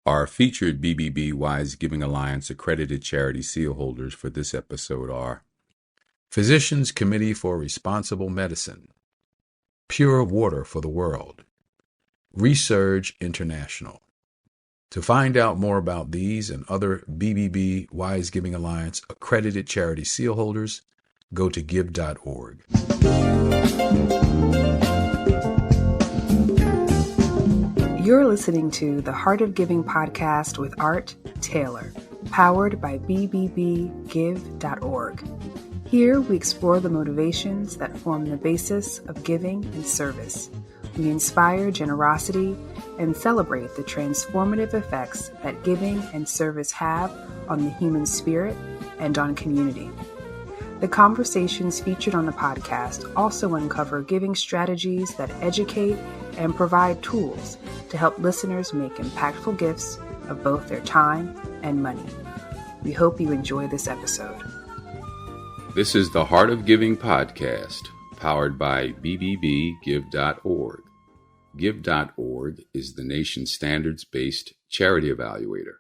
Our featured BBB Wise Giving Alliance accredited charity seal holders for this episode are Physicians Committee for Responsible Medicine, Pure Water for the World, Resurge International. To find out more about these and other BBB Wise Giving Alliance accredited charity seal holders, go to give.org. You're listening to the Heart of Giving podcast with Art Taylor, powered by bbbgive.org. Here we explore the motivations that form the basis of giving and service. We inspire generosity and celebrate the transformative effects that giving and service have on the human spirit and on community. The conversations featured on the podcast also uncover giving strategies that educate and provide tools to help listeners make impactful gifts of both their time and money. We hope you enjoy this episode. This is the Heart of Giving podcast, powered by bbbgive.org. Give.org is the nation's standards-based charity evaluator.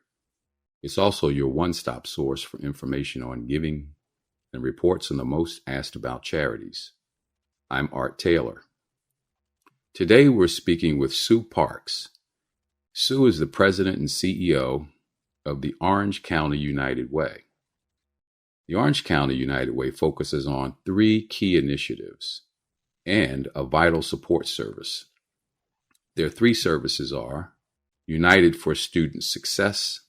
It's also your one-stop source for information on giving and reports on the most asked about charities. I'm Art Taylor. Today we're speaking with Sue Parks. Sue is the president and CEO of the Orange County United Way. The Orange County United Way focuses on 3 key initiatives and a vital support service. Their 3 services are United for Student Success,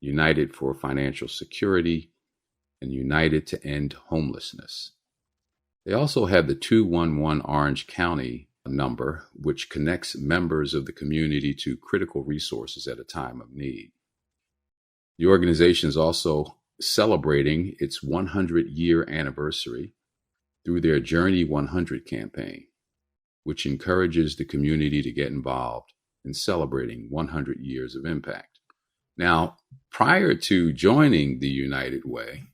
United for Financial Security, and United to End Homelessness. They also have the 211 Orange County number, which connects members of the community to critical resources at a time of need. The organization is also celebrating its 100-year anniversary through their Journey 100 campaign, which encourages the community to get involved in celebrating 100 years of impact. Now, prior to joining the United Way,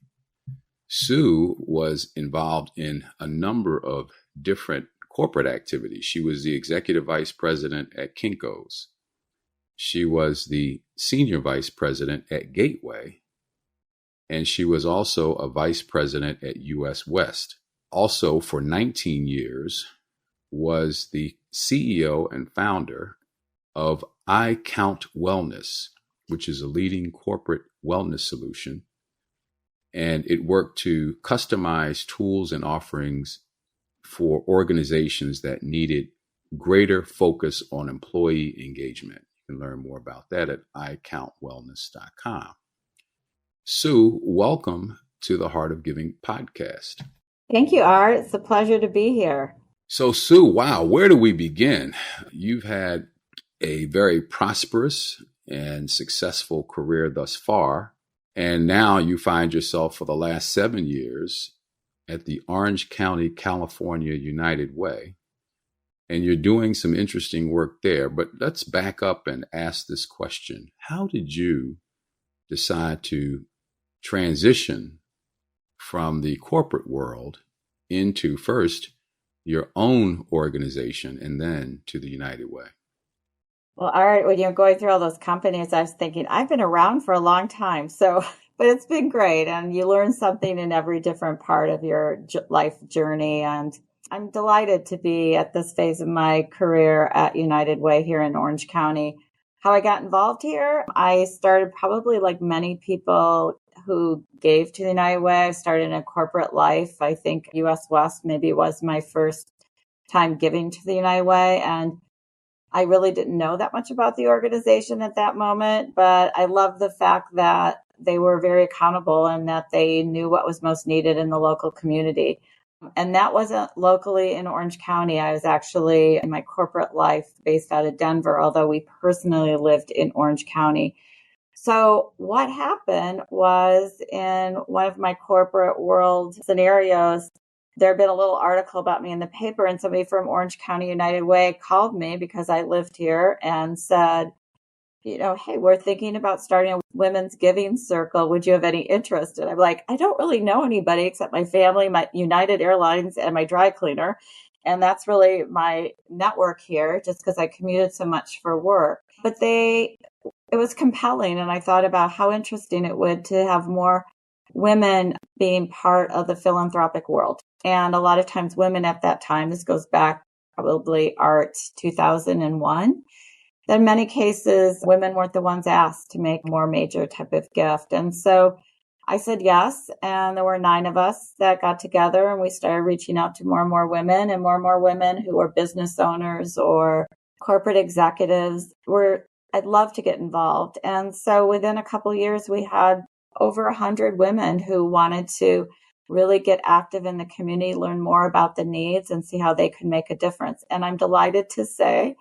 Sue was involved in a number of different corporate activities. She was the executive vice president at Kinko's. She was the senior vice president at Gateway, and she was also a vice president at US West. Also, for 19 years, was the CEO and founder of I Count Wellness, which is a leading corporate wellness solution. And it worked to customize tools and offerings for organizations that needed greater focus on employee engagement. You can learn more about that at icountwellness.com. Sue, welcome to the Heart of Giving podcast. Thank you, Art. It's a pleasure to be here. So, Sue, wow, where do we begin? You've had a very prosperous and successful career thus far, and now you find yourself for the last 7 years at the Orange County, California United Way, and you're doing some interesting work there. But let's back up and ask this question. How did you decide to transition from the corporate world into first your own organization and then to the United Way? Well, Art, when you're going through all those companies, I was thinking, I've been around for a long time. But it's been great. And you learn something in every different part of your life journey. And I'm delighted to be at this phase of my career at United Way here in Orange County. How I got involved here, I started probably like many people who gave to the United Way. I started in a corporate life. I think US West maybe was my first time giving to the United Way. And I really didn't know that much about the organization at that moment, but I love the fact that they were very accountable and that they knew what was most needed in the local community. And that wasn't locally in Orange County. I was actually in my corporate life based out of Denver, although we personally lived in Orange County. So what happened was in one of my corporate world scenarios, there had been a little article about me in the paper, and somebody from Orange County United Way called me because I lived here and said, hey, we're thinking about starting a women's giving circle. Would you have any interest? And I'm like, I don't really know anybody except my family, my United Airlines, and my dry cleaner. And that's really my network here, just because I commuted so much for work. But they it was compelling. And I thought about how interesting it would to have more women being part of the philanthropic world. And a lot of times women at that time, this goes back probably Art 2001, that in many cases, women weren't the ones asked to make more major type of gift. And so I said yes. And there were 9 of us that got together and we started reaching out to more and more women who were business owners or corporate executives I'd love to get involved. And so within a couple of years, we had over 100 women who wanted to really get active in the community, learn more about the needs and see how they could make a difference. And I'm delighted to say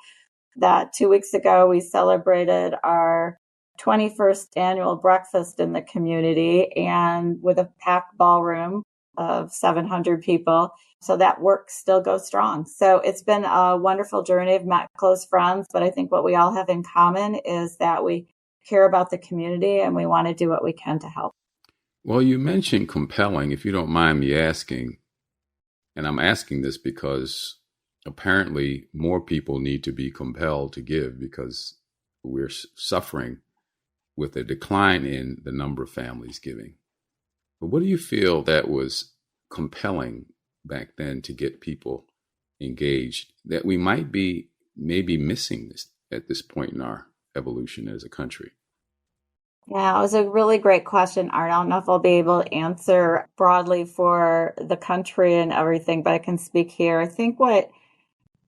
that 2 weeks ago, we celebrated our 21st annual breakfast in the community and with a packed ballroom of 700 people. So that work still goes strong. So it's been a wonderful journey. I've met close friends, but I think what we all have in common is that we care about the community and we want to do what we can to help. Well, you mentioned compelling, if you don't mind me asking, and I'm asking this because apparently more people need to be compelled to give because we're suffering with a decline in the number of families giving. But what do you feel that was compelling back then to get people engaged that we might be maybe missing this at this point in our evolution as a country? Yeah, it was a really great question, Art. I don't know if I'll be able to answer broadly for the country and everything, but I can speak here. I think what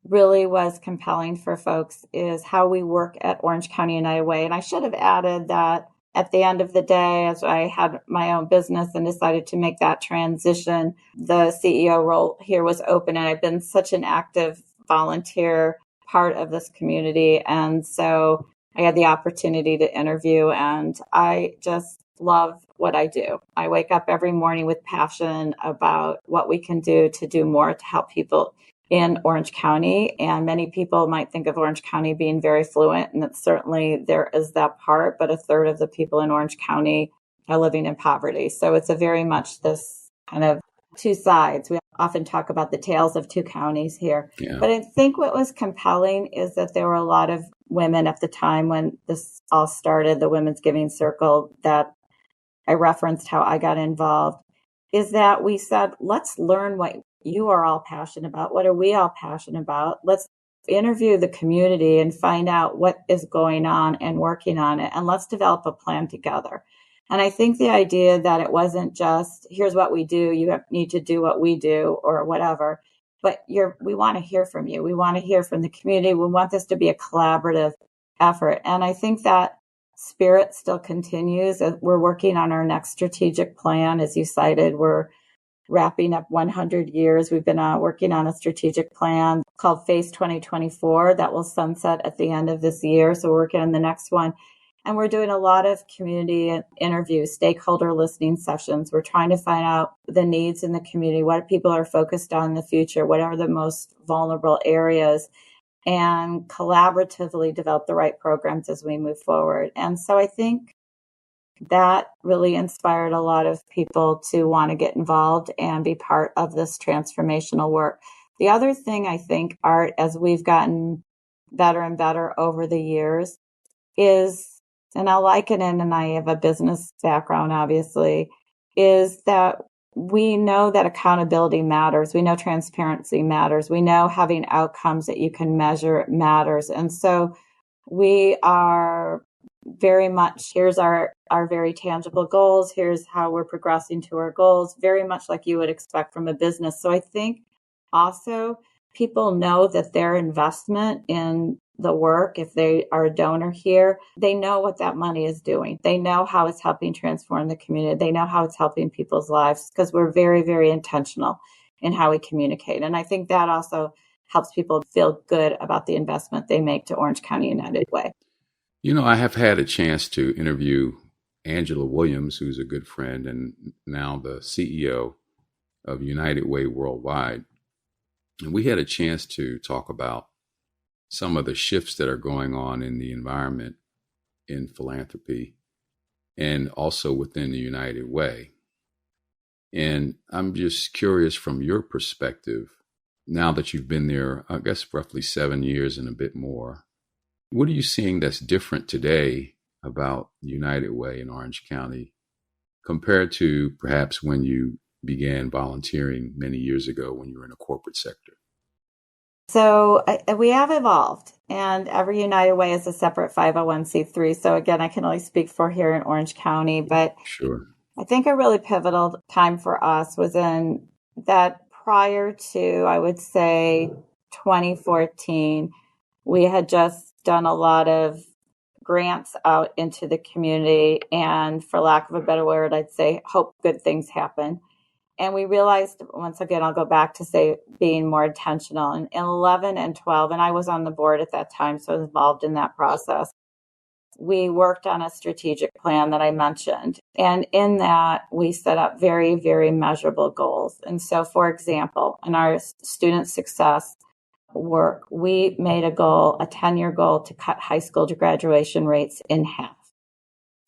really was compelling for folks is how we work at Orange County United Way. And I should have added that at the end of the day, as I had my own business and decided to make that transition, the CEO role here was open. And I've been such an active volunteer part of this community. And so I had the opportunity to interview and I just love what I do. I wake up every morning with passion about what we can do to do more to help people in Orange County. And many people might think of Orange County being very fluent, and it's certainly there is that part, but 1/3 of the people in Orange County are living in poverty. So it's a very much this kind of 2 sides. We often talk about the tales of 2 counties here. Yeah. But I think what was compelling is that there were a lot of women at the time when this all started, the Women's Giving Circle, that I referenced how I got involved, is that we said, let's learn what you are all passionate about. What are we all passionate about? Let's interview the community and find out what is going on and working on it. And let's develop a plan together. And I think the idea that it wasn't just, here's what we do, need to do what we do or whatever, but we want to hear from you. We want to hear from the community. We want this to be a collaborative effort. And I think that spirit still continues. We're working on our next strategic plan. As you cited, we're wrapping up 100 years. We've been working on a strategic plan called Phase 2024 that will sunset at the end of this year. So we're working on the next one. And we're doing a lot of community interviews, stakeholder listening sessions. We're trying to find out the needs in the community, what people are focused on in the future, what are the most vulnerable areas, and collaboratively develop the right programs as we move forward. And so I think that really inspired a lot of people to want to get involved and be part of this transformational work. The other thing I think, Art, as we've gotten better and better over the years is, and I'll liken it, and I have a business background, obviously, is that we know that accountability matters. We know transparency matters. We know having outcomes that you can measure matters. And so we are very much, here's our very tangible goals. Here's how we're progressing to our goals, very much like you would expect from a business. So I think also people know that their investment in the work, if they are a donor here, they know what that money is doing. They know how it's helping transform the community. They know how it's helping people's lives because we're very, very intentional in how we communicate. And I think that also helps people feel good about the investment they make to Orange County United Way. You know, I have had a chance to interview Angela Williams, who's a good friend and now the CEO of United Way Worldwide. And we had a chance to talk about some of the shifts that are going on in the environment in philanthropy and also within the United Way. And I'm just curious from your perspective, now that you've been there, I guess roughly 7 years and a bit more, what are you seeing that's different today about United Way in Orange County compared to perhaps when you began volunteering many years ago when you were in a corporate sector? So we have evolved, and every United Way is a separate 501c3. So again, I can only speak for here in Orange County, but Sure. I think a really pivotal time for us was in that prior to, I would say, 2014, we had just done a lot of grants out into the community, and for lack of a better word, I'd say hope good things happen. And we realized, once again, I'll go back to say being more intentional. In 11 and 12, and I was on the board at that time, so I was involved in that process. We worked on a strategic plan that I mentioned. And in that, we set up very, very measurable goals. And so, for example, in our student success work, we made a goal, a 10-year goal, to cut high school graduation rates in half.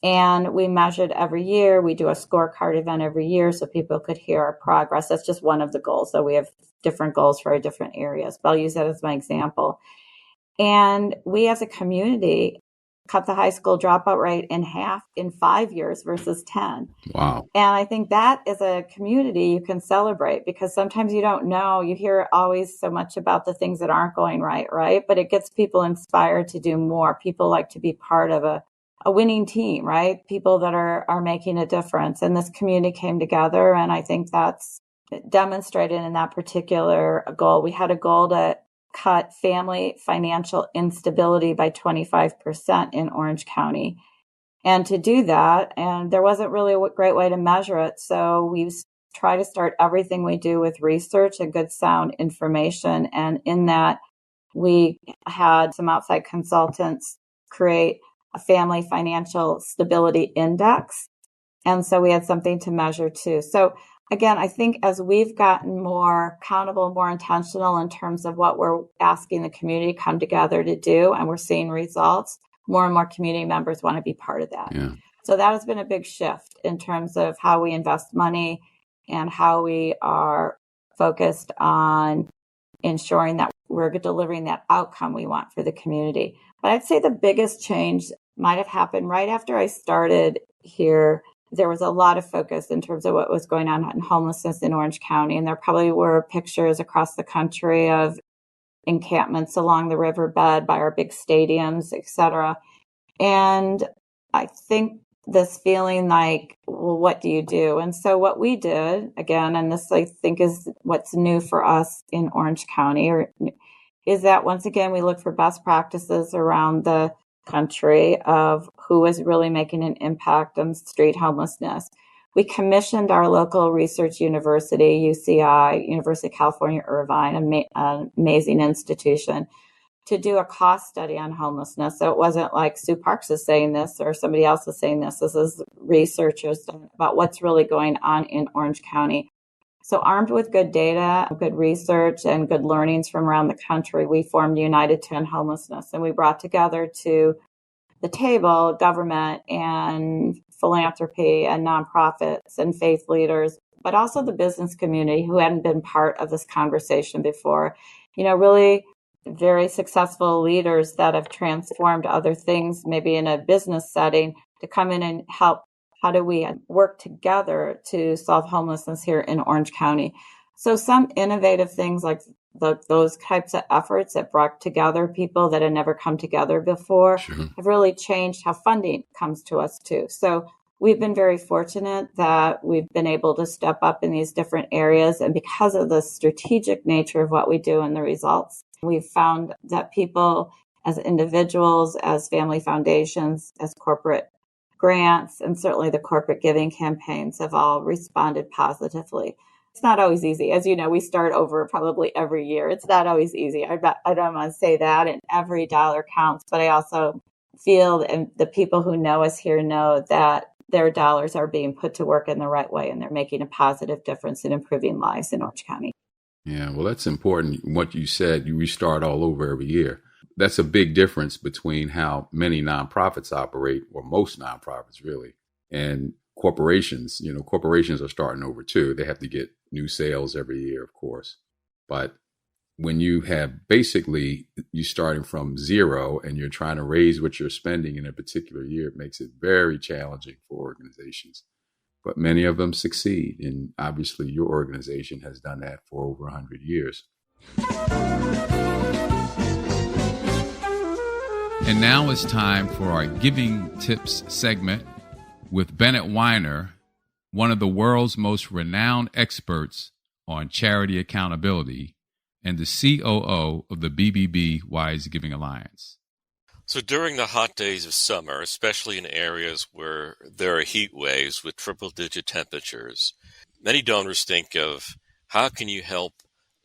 And we measured every year. We do a scorecard event every year so people could hear our progress. That's just one of the goals. So we have different goals for our different areas, but I'll use that as my example. And we as a community cut the high school dropout rate in half in 5 years versus 10. Wow. And I think that as a community you can celebrate, because sometimes you don't know, you hear always so much about the things that aren't going right? But it gets people inspired to do more. People like to be part of a winning team, right? People that are making a difference. And this community came together, and I think that's demonstrated in that particular goal. We had a goal to cut family financial instability by 25% in Orange County. And to do that, and there wasn't really a great way to measure it, so we try to start everything we do with research and good sound information. And in that, we had some outside consultants create a family financial stability index. And so we had something to measure too. So again, I think as we've gotten more accountable, more intentional in terms of what we're asking the community to come together to do, and we're seeing results, more and more community members want to be part of that. Yeah. So that has been a big shift in terms of how we invest money and how we are focused on ensuring that we're delivering that outcome we want for the community. But I'd say the biggest change might have happened right after I started here. There was a lot of focus in terms of what was going on in homelessness in Orange County. And there probably were pictures across the country of encampments along the riverbed by our big stadiums, et cetera. And I think this feeling like, well, what do you do? And so what we did, again, and this I think is what's new for us in Orange County, is that once again, we look for best practices around the country of who is really making an impact on street homelessness. We commissioned our local research university, UCI, University of California, Irvine, an amazing institution, to do a cost study on homelessness. So it wasn't like Sue Parks is saying this or somebody else is saying this. This is researchers about what's really going on in Orange County. So armed with good data, good research, and good learnings from around the country, we formed United to End Homelessness. And we brought together to the table government and philanthropy and nonprofits and faith leaders, but also the business community who hadn't been part of this conversation before. Really very successful leaders that have transformed other things, maybe in a business setting, to come in and help. How do we work together to solve homelessness here in Orange County? So some innovative things like those types of efforts that brought together people that had never come together before have really changed how funding comes to us too. So we've been very fortunate that we've been able to step up in these different areas. And because of the strategic nature of what we do and the results, we've found that people as individuals, as family foundations, as corporate grants, and certainly the corporate giving campaigns have all responded positively. It's not always easy. As you know, we start over probably every year. It's not always easy. I don't want to say that, and every dollar counts, but I also feel, and the people who know us here know that their dollars are being put to work in the right way, and they're making a positive difference in improving lives in Orange County. Yeah, well, that's important. What you said, you restart all over every year. That's a big difference between how many nonprofits operate, or most nonprofits really, and corporations. Corporations are starting over too. They have to get new sales every year, of course. But when you have basically you starting from zero and you're trying to raise what you're spending in a particular year, it makes it very challenging for organizations. But many of them succeed. And obviously your organization has done that for over 100 years. And now it's time for our Giving Tips segment with Bennett Weiner, one of the world's most renowned experts on charity accountability and the COO of the BBB Wise Giving Alliance. So during the hot days of summer, especially in areas where there are heat waves with triple-digit temperatures, many donors think of how can you help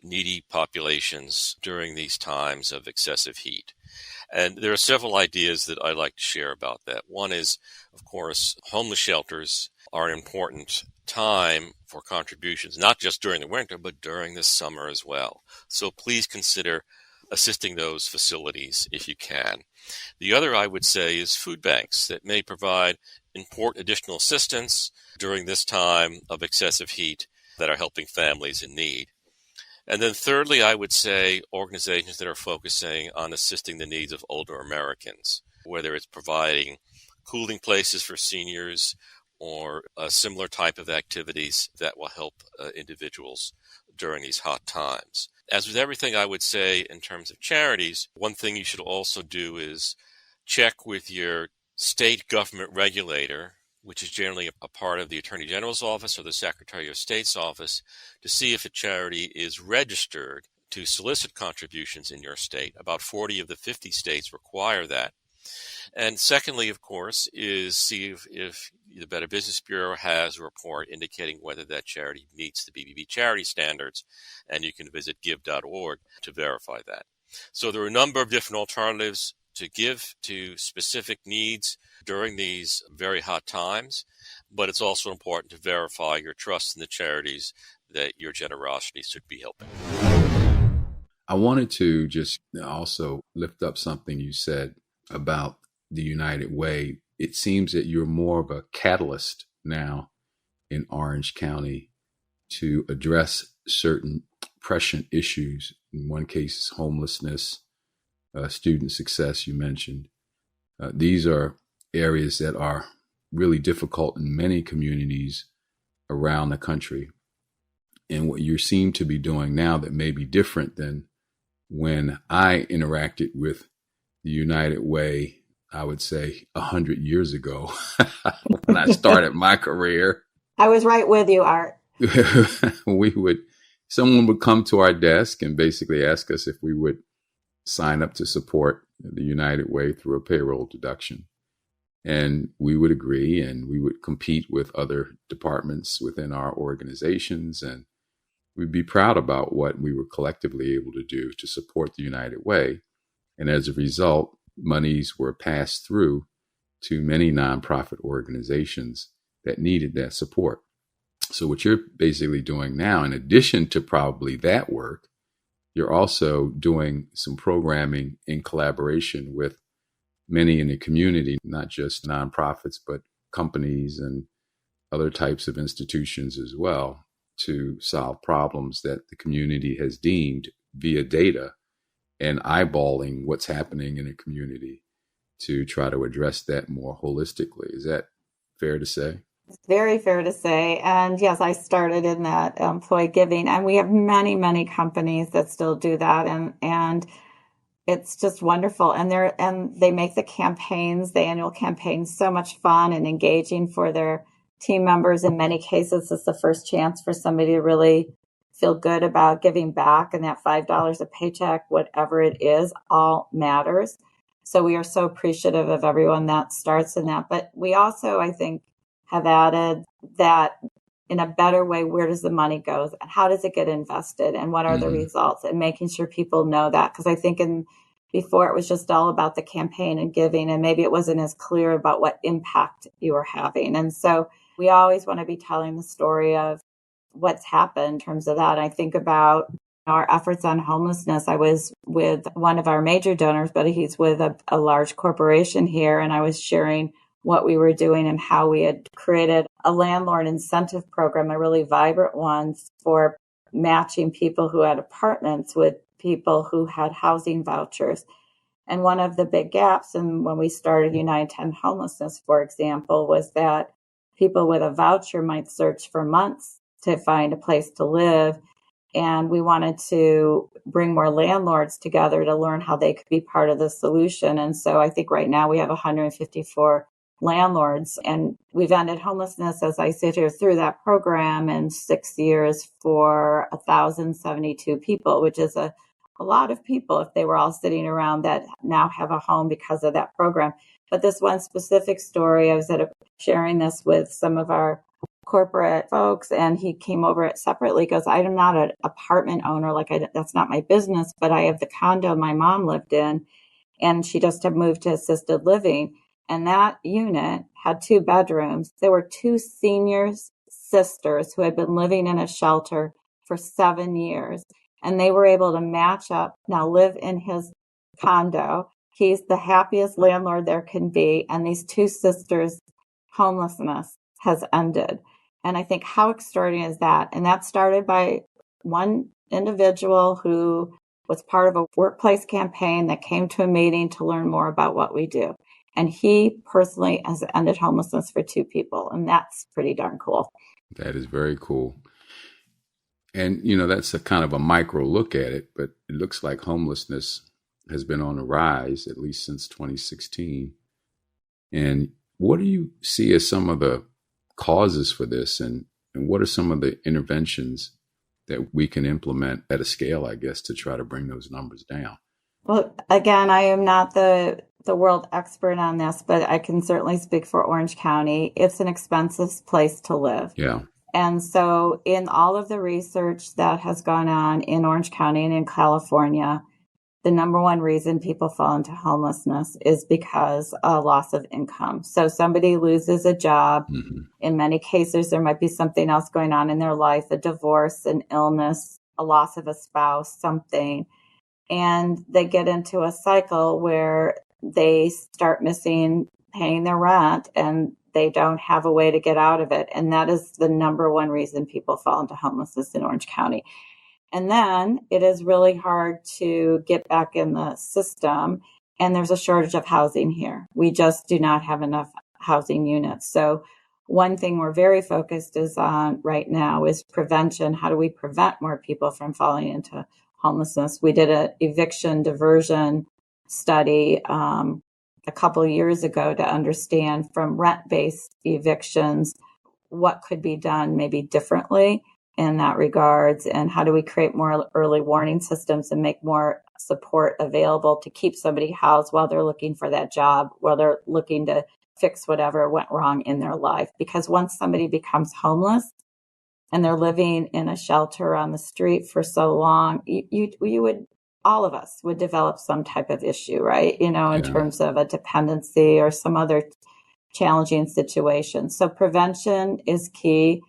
needy populations during these times of excessive heat. And there are several ideas that I'd like to share about that. One is, of course, homeless shelters are an important time for contributions, not just during the winter, but during the summer as well. So please consider assisting those facilities if you can. The other, I would say, is food banks that may provide important additional assistance during this time of excessive heat that are helping families in need. And then thirdly, I would say organizations that are focusing on assisting the needs of older Americans, whether it's providing cooling places for seniors or a similar type of activities that will help individuals during these hot times. As with everything I would say in terms of charities, one thing you should also do is check with your state government regulator, which is generally a part of the Attorney General's office or the Secretary of State's office, to see if a charity is registered to solicit contributions in your state. About 40 of the 50 states require that. And secondly, of course, is see if the Better Business Bureau has a report indicating whether that charity meets the BBB charity standards, and you can visit give.org to verify that. So there are a number of different alternatives to give to specific needs during these very hot times, but it's also important to verify your trust in the charities that your generosity should be helping. I wanted to just also lift up something you said about the United Way. It seems that you're more of a catalyst now in Orange County to address certain prescient issues. In one case, homelessness, student success, you mentioned. These are areas that are really difficult in many communities around the country. And what you seem to be doing now that may be different than when I interacted with the United Way, I would say 100 years ago when I started my career. I was right with you, Art. Someone would come to our desk and basically ask us if we would sign up to support the United Way through a payroll deduction. And we would agree, and we would compete with other departments within our organizations, and we'd be proud about what we were collectively able to do to support the United Way. And as a result, monies were passed through to many nonprofit organizations that needed that support. So what you're basically doing now, in addition to probably that work, you're also doing some programming in collaboration with many in the community, not just nonprofits, but companies and other types of institutions as well, to solve problems that the community has deemed via data and eyeballing what's happening in a community to try to address that more holistically. Is that fair to say? It's very fair to say. And yes, I started in that employee giving, and we have many, many companies that still do that. And it's just wonderful. And they make the annual campaigns, so much fun and engaging for their team members. In many cases, it's the first chance for somebody to really feel good about giving back, and that $5 a paycheck, whatever it is, all matters. So we are so appreciative of everyone that starts in that. But we also, I think, have added that in a better way, where does the money go and how does it get invested and what are the results, and making sure people know that. Because I think before it was just all about the campaign and giving, and maybe it wasn't as clear about what impact you were having. And so we always want to be telling the story of what's happened in terms of that. I think about our efforts on homelessness. I was with one of our major donors, but he's with a large corporation here, and I was sharing what we were doing and how we had created a landlord incentive program, a really vibrant one, for matching people who had apartments with people who had housing vouchers. And one of the big gaps, and when we started United End Homelessness, for example, was that people with a voucher might search for months to find a place to live. And we wanted to bring more landlords together to learn how they could be part of the solution. And so I think right now we have 154 landlords, and we've ended homelessness, as I sit here, through that program in 6 years for 1,072 people, which is a lot of people if they were all sitting around that now have a home because of that program. But this one specific story, I was sharing this with some of our corporate folks, and he came over it separately. Goes, I'm not an apartment owner, that's not my business, but I have the condo my mom lived in, and she just had moved to assisted living, and that unit had 2 bedrooms. There were 2 senior sisters who had been living in a shelter for 7 years, and they were able to match up, now live in his condo. He's the happiest landlord there can be, and these 2 sisters' homelessness has ended. And I think, how extraordinary is that? And that started by one individual who was part of a workplace campaign that came to a meeting to learn more about what we do. And he personally has ended homelessness for 2 people. And that's pretty darn cool. That is very cool. And, that's a kind of a micro look at it, but it looks like homelessness has been on the rise, at least since 2016. And what do you see as some of the causes for this, and what are some of the interventions that we can implement at a scale, I guess, to try to bring those numbers down? Well, again, I am not the world expert on this, but I can certainly speak for Orange County. It's an expensive place to live. Yeah. And so in all of the research that has gone on in Orange County and in California, the number one reason people fall into homelessness is because of loss of income. So somebody loses a job. Mm-hmm. In many cases, there might be something else going on in their life, a divorce, an illness, a loss of a spouse, something. And they get into a cycle where they start missing paying their rent, and they don't have a way to get out of it. And that is the number one reason people fall into homelessness in Orange County. And then it is really hard to get back in the system. And there's a shortage of housing here. We just do not have enough housing units. So one thing we're very focused on right now is prevention. How do we prevent more people from falling into homelessness? We did an eviction diversion study a couple of years ago to understand from rent-based evictions what could be done maybe differently in that regards, and how do we create more early warning systems and make more support available to keep somebody housed while they're looking for that job, while they're looking to fix whatever went wrong in their life. Because once somebody becomes homeless and they're living in a shelter on the street for so long, you would, all of us would develop some type of issue, right? In terms of a dependency or some other challenging situation. So prevention is key.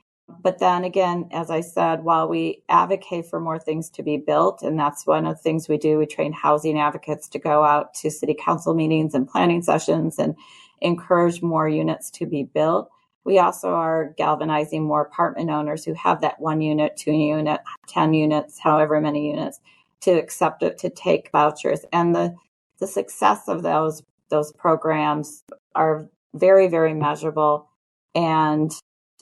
But then again, as I said, while we advocate for more things to be built, and that's one of the things we do, we train housing advocates to go out to city council meetings and planning sessions and encourage more units to be built. We also are galvanizing more apartment owners who have that 1 unit, 2 unit, 10 units, however many units, to accept it, to take vouchers. And the success of those programs are very, very measurable. And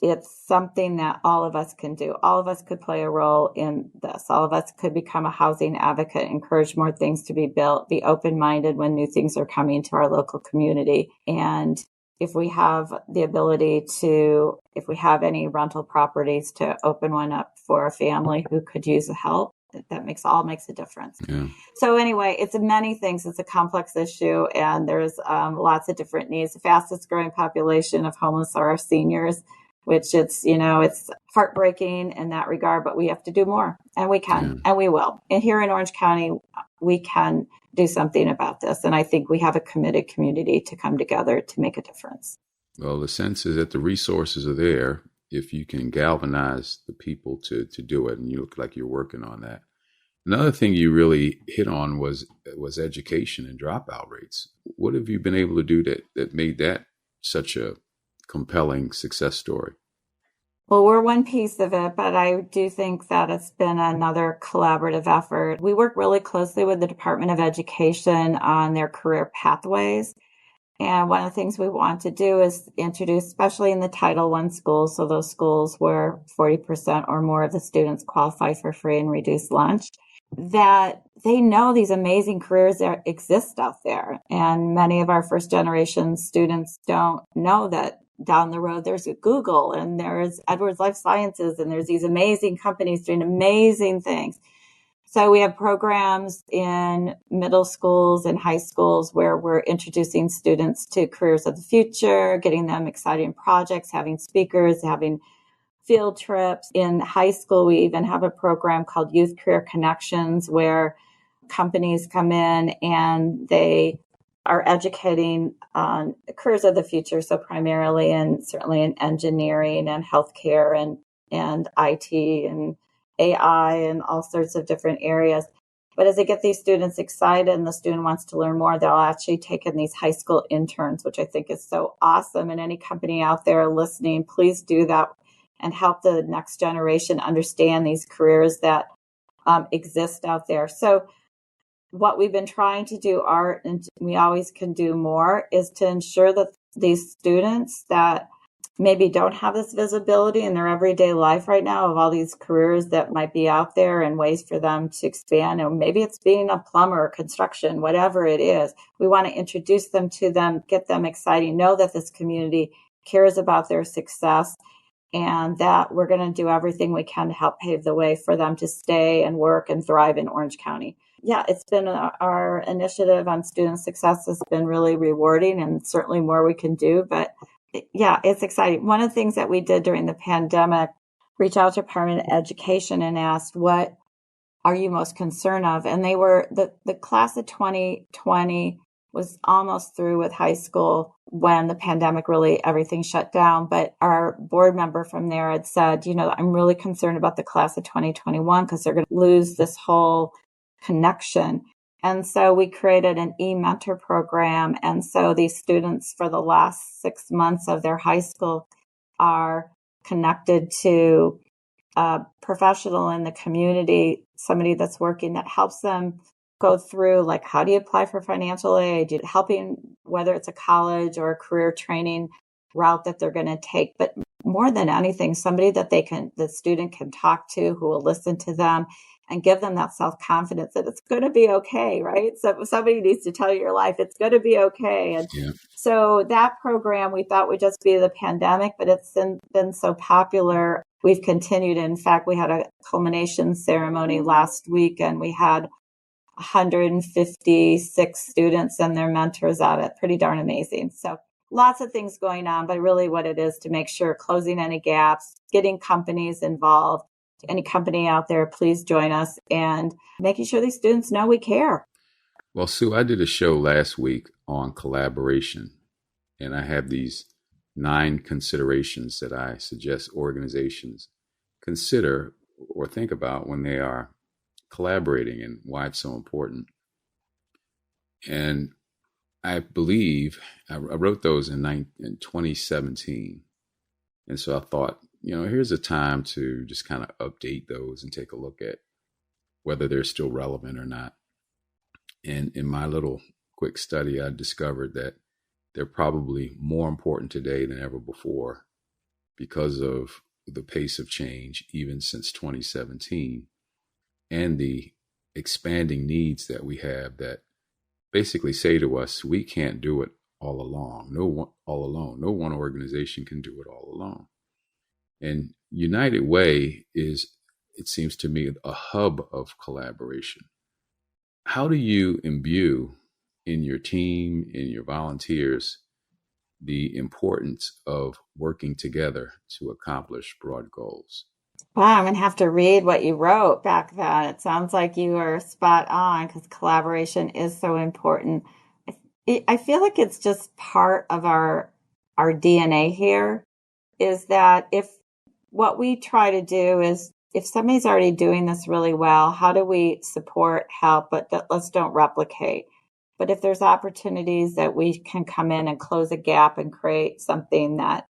it's something that all of us can do. All of us could play a role in this. All of us could become a housing advocate, encourage more things to be built, be open-minded when new things are coming to our local community. And if we have the ability to, if we have any rental properties, to open one up for a family who could use the help, that makes a difference. Yeah. So anyway, it's many things. It's a complex issue, and there's lots of different needs. The fastest growing population of homeless are our seniors, which it's heartbreaking in that regard, but we have to do more, and we can, and we will. And here in Orange County, we can do something about this. And I think we have a committed community to come together to make a difference. Well, the sense is that the resources are there if you can galvanize the people to do it. And you look like you're working on that. Another thing you really hit on was education and dropout rates. What have you been able to do that made that such a compelling success story? Well, we're one piece of it, but I do think that it's been another collaborative effort. We work really closely with the Department of Education on their career pathways. And one of the things we want to do is introduce, especially in the Title I schools, so those schools where 40% or more of the students qualify for free and reduced lunch, that they know these amazing careers that exist out there. And many of our first generation students don't know that down the road there's Google and there's Edwards Life Sciences and there's these amazing companies doing amazing things. So we have programs in middle schools and high schools where we're introducing students to careers of the future, getting them exciting projects, having speakers, having field trips. In high school, we even have a program called Youth Career Connections where companies come in and they are educating on careers of the future. So primarily and certainly in engineering and healthcare and IT and AI and all sorts of different areas. But as they get these students excited and the student wants to learn more, they'll actually take in these high school interns, which I think is so awesome. And any company out there listening, please do that and help the next generation understand these careers that exist out there. So what we've been trying to do, Art, and we always can do more, is to ensure that these students that maybe don't have this visibility in their everyday life right now of all these careers that might be out there and ways for them to expand. And maybe it's being a plumber or construction, whatever it is. We want to introduce them to them, get them excited, know that this community cares about their success and that we're going to do everything we can to help pave the way for them to stay and work and thrive in Orange County. Yeah, it's been our initiative on student success has been really rewarding and certainly more we can do. But yeah, it's exciting. One of the things that we did during the pandemic, reach out to Department of Education and asked, what are you most concerned of? And they were, the class of 2020 was almost through with high school when the pandemic really, everything shut down. But our board member from there had said, I'm really concerned about the class of 2021 because they're going to lose this whole connection. And so we created an e-mentor program. And so these students for the last 6 months of their high school are connected to a professional in the community, somebody that's working that helps them go through, like, how do you apply for financial aid, helping whether it's a college or a career training route that they're going to take. But more than anything, somebody that the student can talk to who will listen to them and give them that self-confidence that it's going to be okay, right? So somebody needs to tell you your life, it's going to be okay. And so that program, we thought would just be the pandemic, but it's been so popular. We've continued. In fact, we had a culmination ceremony last week and we had 156 students and their mentors at it. Pretty darn amazing. So lots of things going on, but really what it is to make sure closing any gaps, getting companies involved. Any company out there, please join us and making sure these students know we care. Well, Sue, I did a show last week on collaboration, and I have these 9 considerations that I suggest organizations consider or think about when they are collaborating and why it's so important. And I believe I wrote those in 2017. And so I thought, here's a time to just kind of update those and take a look at whether they're still relevant or not. And in my little quick study, I discovered that they're probably more important today than ever before because of the pace of change, even since 2017, and the expanding needs that we have that basically say to us, we can't do it all alone. No one organization can do it all alone. And United Way is, it seems to me, a hub of collaboration. How do you imbue in your team, in your volunteers, the importance of working together to accomplish broad goals? Wow, I'm going to have to read what you wrote back then. It sounds like you are spot on because collaboration is so important. I feel like it's just part of our DNA here is that if what we try to do is if somebody's already doing this really well, how do we support, help, but let's don't replicate. But if there's opportunities that we can come in and close a gap and create something that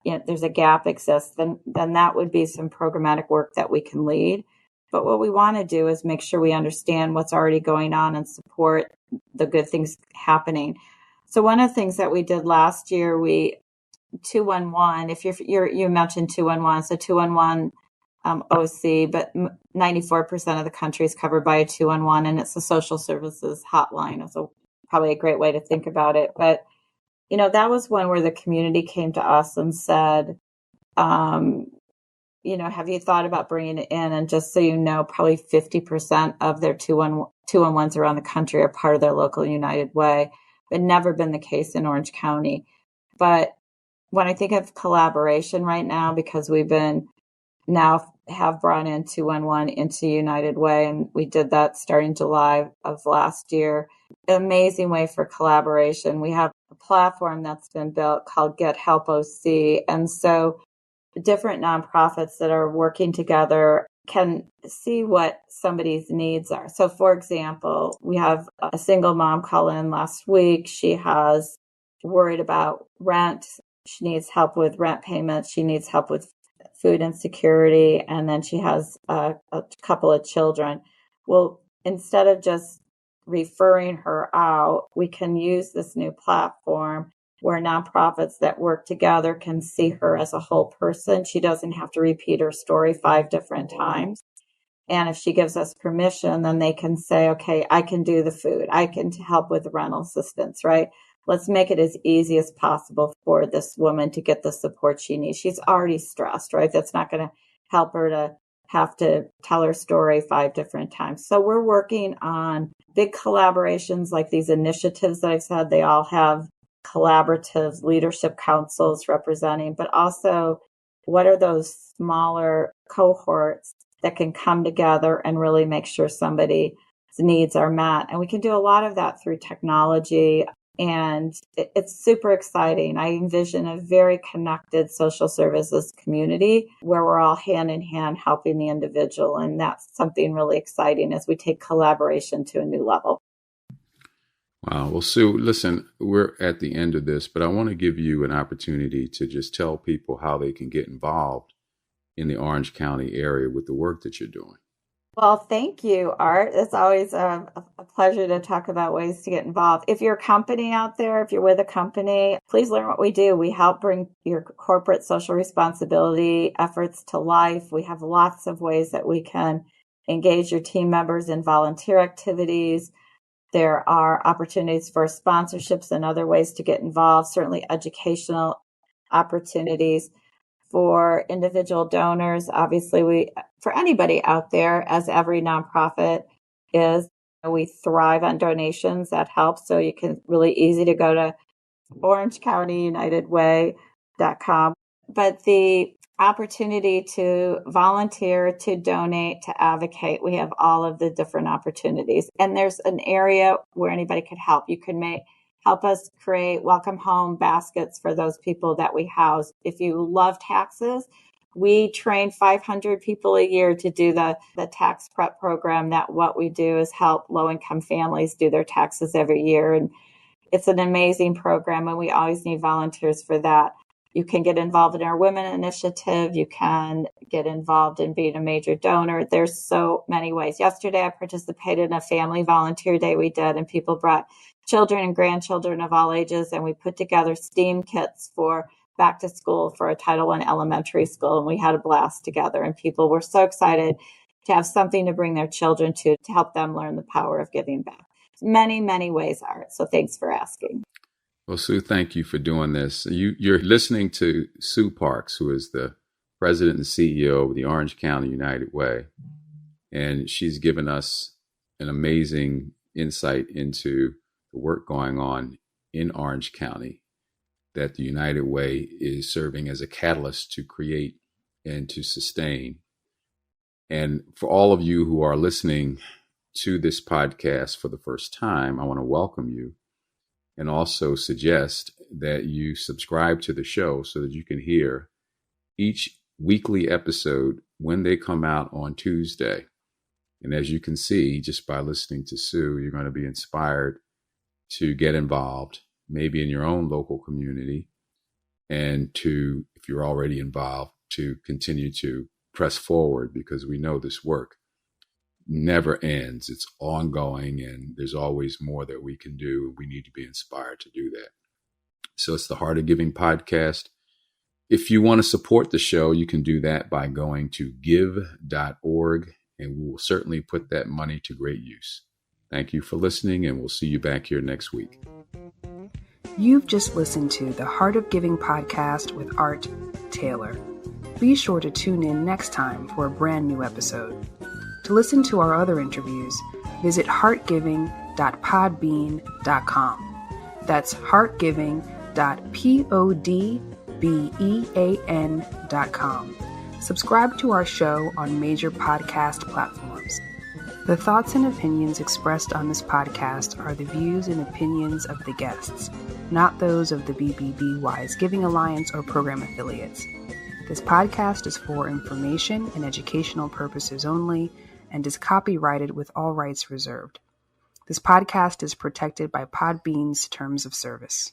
there's a gap exists, then that would be some programmatic work that we can lead. But what we want to do is make sure we understand what's already going on and support the good things happening. So one of the things that we did last year, 211, if you mentioned 211, so 211 OC, but 94% of the country is covered by a 211, and it's a social services hotline. It's probably a great way to think about it. But, that was one where the community came to us and said, have you thought about bringing it in? And just so you know, probably 50% of their 211s around the country are part of their local United Way. It never been the case in Orange County. But when I think of collaboration right now, because we've been now have brought in 211 into United Way, and we did that starting July of last year. Amazing way for collaboration. We have a platform that's been built called Get Help OC. And so different nonprofits that are working together can see what somebody's needs are. So for example, we have a single mom call in last week. She has worried about rent. She needs help with rent payments. She needs help with food insecurity. And then she has a couple of children. Well, instead of just referring her out, we can use this new platform where nonprofits that work together can see her as a whole person. She doesn't have to repeat her story 5 different times. And if she gives us permission, then they can say, okay, I can do the food. I can help with rental assistance, right? Let's make it as easy as possible for this woman to get the support she needs. She's already stressed, right? That's not going to help her to have to tell her story 5 different times. So we're working on big collaborations like these initiatives that I've said. They all have collaborative leadership councils representing, but also what are those smaller cohorts that can come together and really make sure somebody's needs are met. And we can do a lot of that through technology. And it's super exciting. I envision a very connected social services community where we're all hand in hand helping the individual. And that's something really exciting as we take collaboration to a new level. Wow. Well, Sue, listen, we're at the end of this, but I want to give you an opportunity to just tell people how they can get involved in the Orange County area with the work that you're doing. Well, thank you, Art. It's always a pleasure to talk about ways to get involved. If you're a company out there, if you're with a company, please learn what we do. We help bring your corporate social responsibility efforts to life. We have lots of ways that we can engage your team members in volunteer activities. There are opportunities for sponsorships and other ways to get involved, certainly educational opportunities. For individual donors, obviously, for anybody out there, as every nonprofit is, we thrive on donations. That helps. So you can really easy to go to orangecountyunitedway.com. But the opportunity to volunteer, to donate, to advocate, we have all of the different opportunities. And there's an area where anybody could help. You can help us create welcome home baskets for those people that we house. If you love taxes, we train 500 people a year to do the tax prep program. That what we do is help low-income families do their taxes every year. And it's an amazing program, and we always need volunteers for that. You can get involved in our women initiative. You can get involved in being a major donor. There's so many ways. Yesterday, I participated in a family volunteer day we did, and people brought children and grandchildren of all ages, and we put together STEAM kits for back to school for a Title I elementary school, and we had a blast together, and people were so excited to have something to bring their children to help them learn the power of giving back. Many, many ways, Art, so thanks for asking. Well, Sue, thank you for doing this. You're listening to Sue Parks, who is the president and CEO of the Orange County United Way, and she's given us an amazing insight into the work going on in Orange County that the United Way is serving as a catalyst to create and to sustain. And for all of you who are listening to this podcast for the first time, I want to welcome you and also suggest that you subscribe to the show so that you can hear each weekly episode when they come out on Tuesday. And as you can see, just by listening to Sue, you're going to be inspired to get involved, maybe in your own local community, and to, if you're already involved, to continue to press forward, because we know this work never ends. It's ongoing, and there's always more that we can do. We need to be inspired to do that. So it's the Heart of Giving podcast. If you want to support the show, you can do that by going to give.org, and we will certainly put that money to great use. Thank you for listening, and we'll see you back here next week. You've just listened to the Heart of Giving podcast with Art Taylor. Be sure to tune in next time for a brand new episode. To listen to our other interviews, visit heartgiving.podbean.com. That's heartgiving.podbean.com. Subscribe to our show on major podcast platforms. The thoughts and opinions expressed on this podcast are the views and opinions of the guests, not those of the BBB Wise Giving Alliance or program affiliates. This podcast is for information and educational purposes only and is copyrighted with all rights reserved. This podcast is protected by Podbean's terms of service.